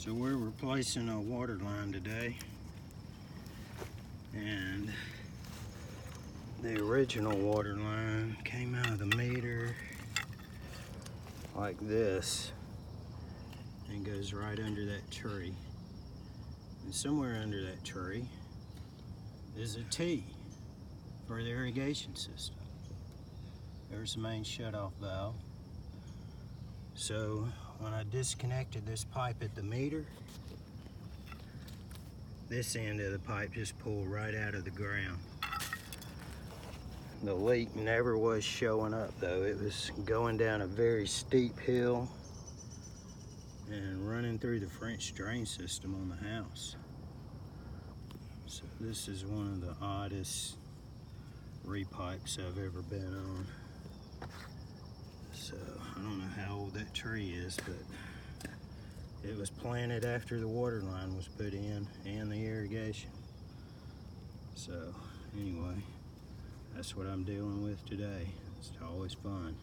So we're replacing a water line today, and the original water line came out of the meter like this and goes right under that tree. And somewhere under that tree is a T for the irrigation system. There's the main shutoff valve. So when I disconnected this pipe at the meter, this end of the pipe just pulled right out of the ground. The leak never was showing up though. It was going down a very steep hill and running through the French drain system on the house. So this is one of the oddest repipes I've ever been on. So I don't know how old that tree is, but it was planted after the water line was put in and the irrigation. So anyway, that's what I'm dealing with today. It's always fun.